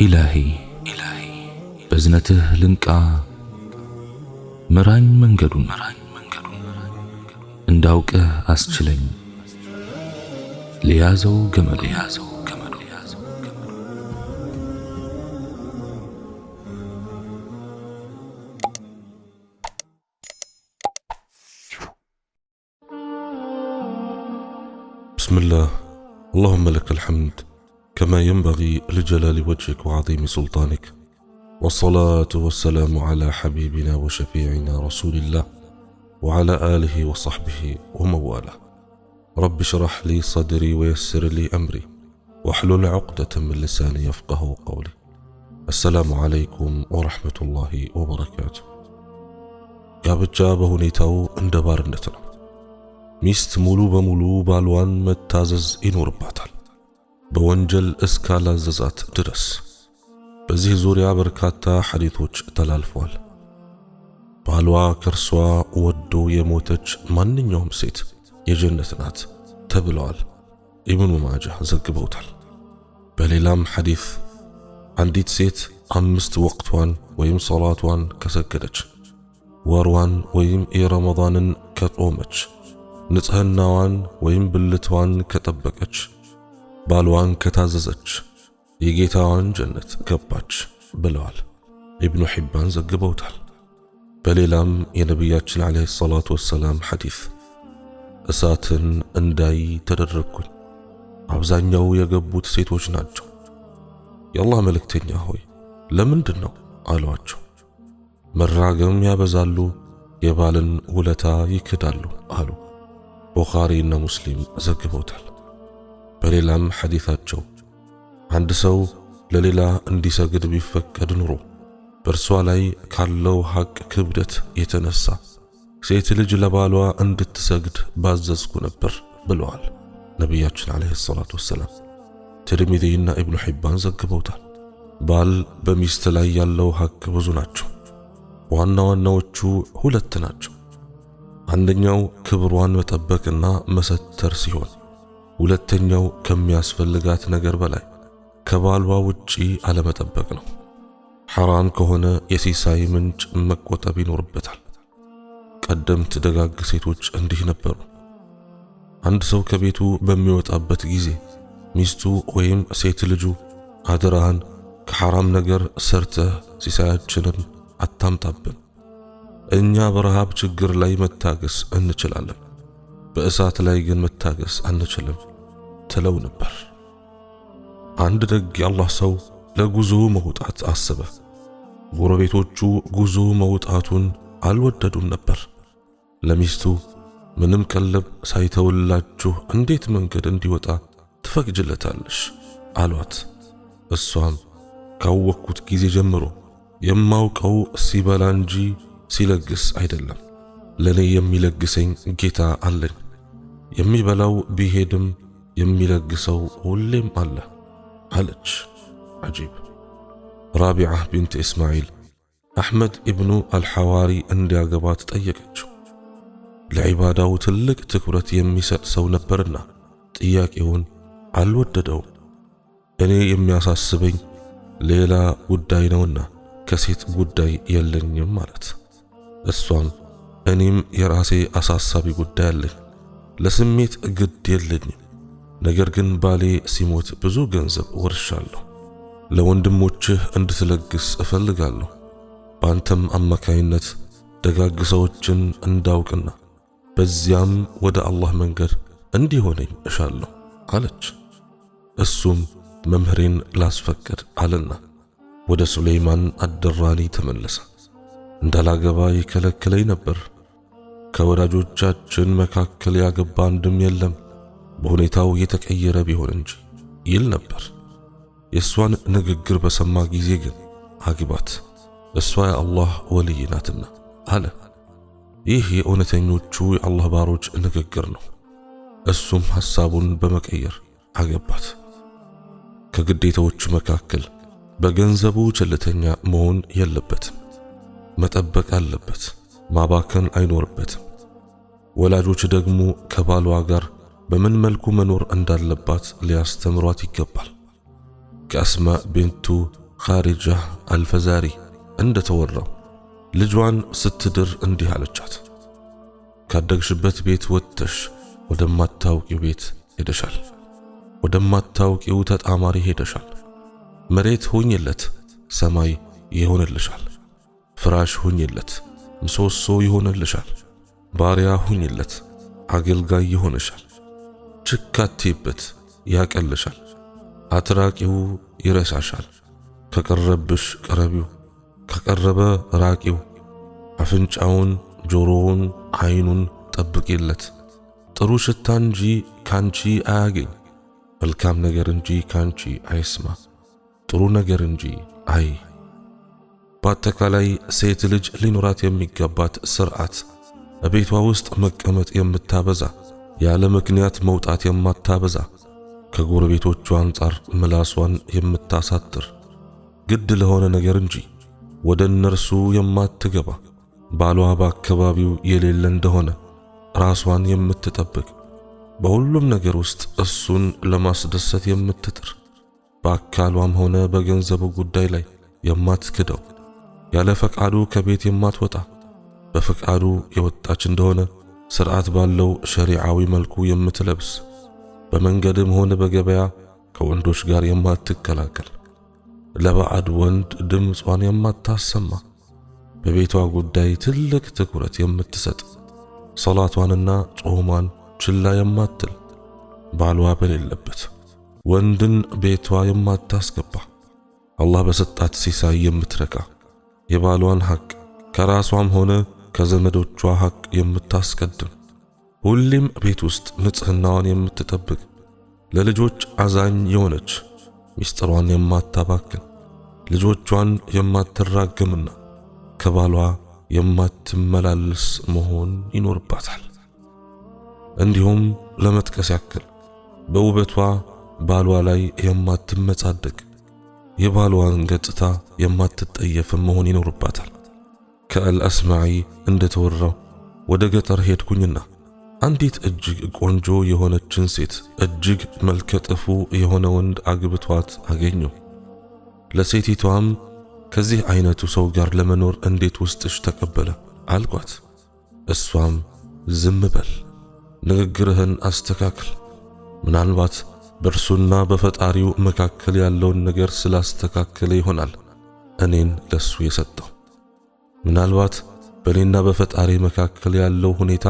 إلهي بزنته لنكا مران منجدون انداوك أسجلين ليازو جمل بسم الله. اللهم لك الحمد كما ينبغي لجلال وجهك وعظيم سلطانك، والصلاة والسلام على حبيبنا وشفيعنا رسول الله وعلى آله وصحبه ومواله. رب اشرح لي صدري ويسر لي أمري واحلل عقدة من لساني يفقه قولي. السلام عليكم ورحمة الله وبركاته. ጋብቻ በሁኔታው እንደ ባርነት ነው። ሚስት ሙሉ በሙሉ ባልዋን መታዘዝ ይኖርባታል በወንጀል እስካላዘዛት ድረስ። በዚህ ዙሪያ በርካታ ሐዲቶች ተላልፈዋል። ባሏ ከርሷ ወዶ የሞተች ማንኛውም ሴት የጀነት ናት ተብለዋል። ኢብኑ ማጃህ ዘግበውታል። በሌላም ሐዲስ አንዲት ሴት 5 ወቅቷን ወይም ሶላቷን ከሰገደች፣ ወርዋን ወይም የረመዳንን ከጾመች፣ ንጽህናዋን ወይም ብልቷን ከጠበቀች፣ ባልዋን ከታዘዘች የጌታዋን ጀነት ገባች ብለዋል። ኢብኑ ሒባን ዘግበውታል። በሌላም የነቢያችን ዓለይሂ ሰላቱ ወሰላም ሐዲስ እሳትን እንዳይ ተደረግኩኝ፣ አብዛኛው የገቡት ሴቶች ናቸው። የአላህ መልእክተኛ ሆይ ለምንድን ነው አሏቸው። መራገም ያበዛሉ፣ የባልን ውለታ ይክዳሉ አሉ። ቡኻሪና ሙስሊም ዘግበውታል። በሌላም ሐዲታቸው አንድ ሰው ለሌላ እንዲሰግድ ቢፈቀድ ኑሮ በእርሷ ላይ ካለው ሐቅ ክብደት የተነሳ ሴት ልጅ ለባሏ እንድትሰግድ ባዘዝኩ ነበር ብለዋል ነቢያችን ዓለይሂ ሰላቱ ወሰላም። ትርሚዚና ኢብኑ ሒባን ዘግበውታል። ባል በሚስት ላይ ያለው ሐቅ ብዙ ናቸው። ዋና ዋናዎቹ 2 ናቸው። አንደኛው ክብሯን መጠበቅና መሰተር ሲሆን፣ ሁለተኛው ከሚያስፈልጋት ነገር በላይ ከባሏ ውጪ አለመጠበቅ ነው። ሐራም ከሆነ የሲሳይ ምንጭ መቆጠብ ይኖርበታል። ቀደምት ደጋግ ሴቶች እንዲህ ነበሩ። አንድ ሰው ከቤቱ በሚወጣበት ጊዜ ሚስቱ ወይም ሴት ልጁ አደራህን ከሐራም ነገር ሰርተህ ሲሳያችንን አታምጣብን፣ እኛ በረሃብ ችግር ላይ መታገስ እንችላለን፣ በእሳት ላይ ግን መታገስ አንችልም ትለው ነበር። አንድ ደግ የአላህ ሰው ለጉዞ መውጣት አሰበ። ጎረቤቶቹ ጉዞ መውጣቱን አልወደዱም ነበር። ለሚስቱ ምንም ቀለብ ሳይተውላችሁ እንዴት መንገድ እንዲወጣ ትፈቅጅለታለሽ አሏት። እሷም ካወቅኩት ጊዜ ጀምሮ የማውቀው ሲበላ እንጂ ሲለግስ አይደለም፣ ለኔ የሚለግሰኝ ጌታ አለኝ፣ የሚበላው ቢሄድም የሚለግሰው ሁሌም አለ አለች። አጂብ። ራቢዓ ቢንት እስማኤል አሕመድ ኢብኑ አልሐዋሪ እንዲያገባት ጠየቀችው። ለዒባዳው ትልቅ ትኩረት የሚሰጥ ሰው ነበርና ጥያቄውን አልወደደውም። እኔ የሚያሳስበኝ ሌላ ጉዳይ ነውና ከሴት ጉዳይ የለኝም ማለት። እሷም እኔም የራሴ አሳሳቢ ጉዳይ አለኝ፣ ለስሜት ግድ የለኝም፣ ነገር ግን ባሌ ሲሞት ብዙ ገንዘብ ወርሻለሁ፣ ለወንድሞችህ እንድትለግስ እፈልጋለሁ፣ በአንተም አማካይነት ደጋግ ሰዎችን እንዳውቅና በዚያም ወደ አላህ መንገድ እንዲሆነኝ እሻለሁ አለች። እሱም መምህሬን ላስፈቅድ አለና ወደ ሱለይማን አደራኒ ተመለሰ። እንዳላገባ ይከለክለኝ ነበር፣ ከወዳጆቻችን መካከል ያገባ አንድም የለም፣ በሁኔታው የተቀየረ ቢሆን እንጂ ይል ነበር። የእሷን ንግግር በሰማ ጊዜ ግን አግባት፣ እሷ የአላህ ወልይ ናትና አለ። ይህ የእውነተኞቹ የአላህ ባሮች ንግግር ነው። እሱም ሐሳቡን በመቀየር አገባት። ከግዴታዎቹ መካከል በገንዘቡ ቸልተኛ መሆን የለበትም፣ መጠበቅ አለበት፣ ማባከን አይኖርበትም። ወላጆች ደግሞ ከባሏ ጋር በምን መልኩ መኖር እንዳለባት ሊያስተምሯት ይገባል። ከአስማ ቢንቱ ኻሪጃ አልፈዛሪ እንደተወራው ልጇን ስትድር እንዲህ አለቻት፣ ካደግሽበት ቤት ወጥተሽ ወደማታውቂው ቤት ሄደሻል። ወደማታውቂው ተጣማሪ ሄደሻል። መሬት ሁኝለት፣ ሰማይ ይሆንልሻል። ፍራሽ ሁኝለት፣ ምሰሶ ይሆንልሻል። ባሪያ ሁኝለት፣ አገልጋይ ይሆንሻል። ችካቴበት ያቀልሻል። አትራቂው ይረሳሻል። ከቀረብሽ ቀረቢው፣ ከቀረበ ራቂው። አፍንጫውን፣ ጆሮውን፣ አይኑን ጠብቂለት። ጥሩ ሽታ እንጂ ካንቺ አያገኝ፣ መልካም ነገር እንጂ ካንቺ አይስማ፣ ጥሩ ነገር እንጂ አይ። በአጠቃላይ ሴት ልጅ ሊኖራት የሚገባት ስርዓት በቤቷ ውስጥ መቀመጥ የምታበዛ፣ ያለ ምክንያት መውጣት የማታበዛ፣ ከጎረቤቶቿ አንጻር ምላሷን የምታሳጥር፣ ግድ ለሆነ ነገር እንጂ ወደ እነርሱ የማትገባ፣ ባሏ በአካባቢው የሌለ እንደሆነ ራሷን የምትጠብቅ፣ በሁሉም ነገር ውስጥ እሱን ለማስደሰት የምትጥር፣ በአካሏም ሆነ በገንዘቡ ጉዳይ ላይ የማትክደው፣ ያለ ፈቃዱ ከቤት የማትወጣ፣ በፈቃዱ የወጣች እንደሆነ ስርዓት ባለው ሸሪዓዊ መልኩ የምትለብስ፣ በመንገድም ሆነ በገበያ ከወንዶች ጋር የማትቀላቀል፣ ለባዕድ ወንድ ድምጿን የማታሰማ፣ በቤቷ ጉዳይ ትልቅ ትኩረት የምትሰጥ፣ ሰላቷንና ጾሟን ችላ የማትል፣ ባሏ በሌለበት ወንድን ቤቷ የማታስገባ፣ አላህ በሰጣት ሲሳይ የምትረካ፣ የባሏን ሐቅ ከራሷም ሆነ ከዘመዶቿ ሐቅ የምታስቀድም፣ ሁሌም ቤት ውስጥ ንጽህናዋን የምትጠብቅ፣ ለልጆች አዛኝ የሆነች፣ ሚስጥሯን የማታባክን፣ ልጆቿን የማትራገምና ከባሏ የማትመላለስ መሆን ይኖርባታል። እንዲሁም ለመጥቀስ ያክል በውበቷ ባሏ ላይ የማትመጻደቅ፣ የባሏን ገጽታ የማትጠየፍ መሆን ይኖርባታል። ከአልአስማዒ እንደተወራው ወደ ገጠር ሄድኩኝና አንዲት እጅግ ቆንጆ የሆነችን ሴት እጅግ መልከጥፉ የሆነ ወንድ አግብቷት አገኘሁ። ለሴቲቷም ከዚህ አይነቱ ሰው ጋር ለመኖር እንዴት ውስጥሽ ተቀበለ አልኳት። እሷም ዝም በል፣ ንግግርህን አስተካክል፣ ምናልባት በእርሱና በፈጣሪው መካከል ያለውን ነገር ስላስተካከለ ይሆናል እኔን ለሱ የሰጠው። ምናልባት በእኔና በፈጣሪ መካከል ያለው ሁኔታ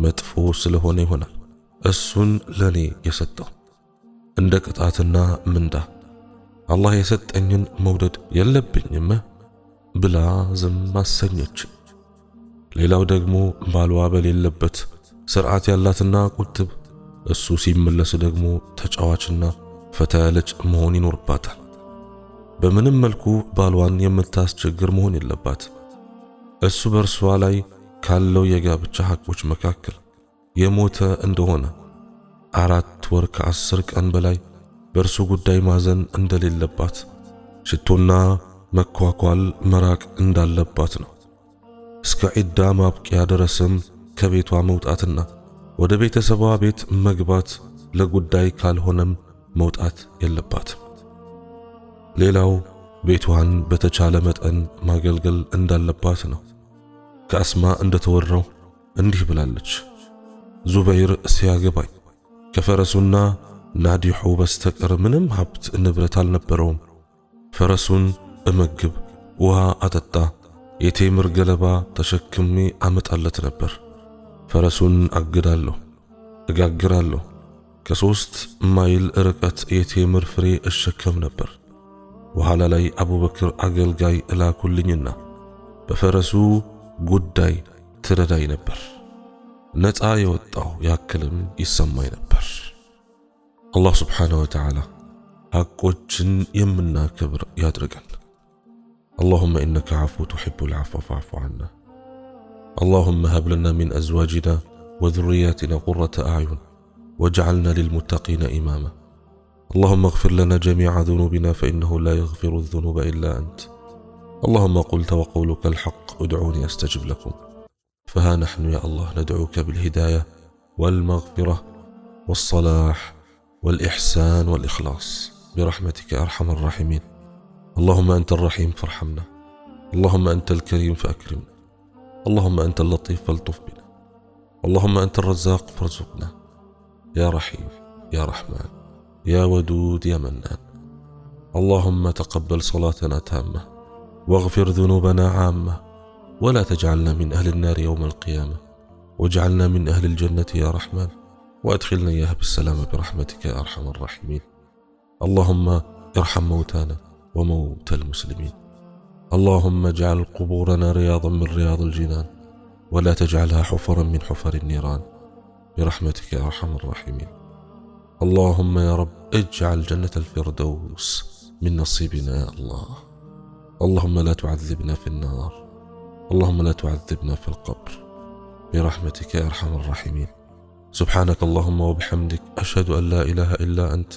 መጥፎ ስለሆነ ይሆናል እሱን ለኔ የሰጠው። እንደ ቅጣትና ምንዳ አላህ የሰጠኝን መውደድ የለብኝም ብላ ዝም አሰኘች። ሌላው ደግሞ ባሏ በሌለበት ስርዓት ያላትና ቁጥብ፣ እሱ ሲመለስ ደግሞ ተጫዋችና ፈታ ያለች መሆን ይኖርባታል። በምንም መልኩ ባሏን የምታስቸግር መሆን የለባት። እሱ በእርሷ ላይ ካለው የጋብቻ ሐቆች መካከል የሞተ እንደሆነ 4 ወር ከ10 ቀን በላይ በእርሱ ጉዳይ ማዘን እንደሌለባት፣ ሽቶና መኳኳል መራቅ እንዳለባት ነው። እስከ ዒዳ ማብቂያ ድረስም ከቤቷ መውጣትና ወደ ቤተሰቧ ቤት መግባት ለጉዳይ ካልሆነም መውጣት የለባትም። ሌላው ቤቷን በተቻለ መጠን ማገልገል እንዳለባት ነው። ከአስማ እንደተወራው እንዲህ ብላለች፣ ዙበይር ሲያገባኝ ከፈረሱና ናዲሑ በስተቀር ምንም ሀብት ንብረት አልነበረውም። ፈረሱን እመግብ፣ ውሃ አጠጣ፣ የቴምር ገለባ ተሸክሜ አመጣለት ነበር። ፈረሱን አግዳለሁ፣ እጋግራለሁ፣ ከ3 ማይል ርቀት የቴምር ፍሬ እሸከም ነበር። በኋላ ላይ አቡበክር አገልጋይ እላኩልኝና በፈረሱ ጉዳይ ትረዳኝ ነበር። ነፃ የወጣው ያክልም ይሰማኝ ነበር። አላህ ስብሓነሁ ወተዓላ ሐቆችን የምናከብር ያድርገን። اللهم إنك عفو تحب العفو فاعف عنا. اللهم هب لنا من أزواجنا وذرياتنا قرة أعين واجعلنا للمتقين إماما. اللهم اغفر لنا جميع ذنوبنا فإنه لا يغفر الذنوب إلا أنت. اللهم قلت وقولك الحق ادعوني أستجب لكم. فها نحن يا الله ندعوك بالهداية والمغفرة والصلاح والإحسان والإخلاص برحمتك أرحم الراحمين. اللهم أنت الرحيم فارحمنا، اللهم أنت الكريم فأكرمنا، اللهم أنت اللطيف فالطف بنا، اللهم أنت الرزاق فارزقنا، يا رحيم يا رحمن يا ودود يا منان. اللهم تقبل صلاتنا تامة، واغفر ذنوبنا عامة، ولا تجعلنا من أهل النار يوم القيامة، واجعلنا من أهل الجنة يا رحمن، وأدخلنا إياها بالسلامة برحمتك يا أرحم الراحمين. اللهم ارحم موتانا وموتى المسلمين. اللهم اجعل قبورنا رياضا من رياض الجنان، ولا تجعلها حفرا من حفر النيران برحمتك يا أرحم الراحمين. اللهم يا رب اجعل جنة الفردوس من نصيبنا يا الله. اللهم لا تعذبنا في النار، اللهم لا تعذبنا في القبر برحمتك يا أرحم الراحمين. سبحانك اللهم وبحمدك، أشهد أن لا إله إلا أنت،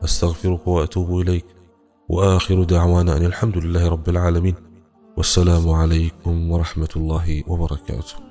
أستغفرك وأتوب إليك، وآخر دعوانا أن الحمد لله رب العالمين، والسلام عليكم ورحمة الله وبركاته.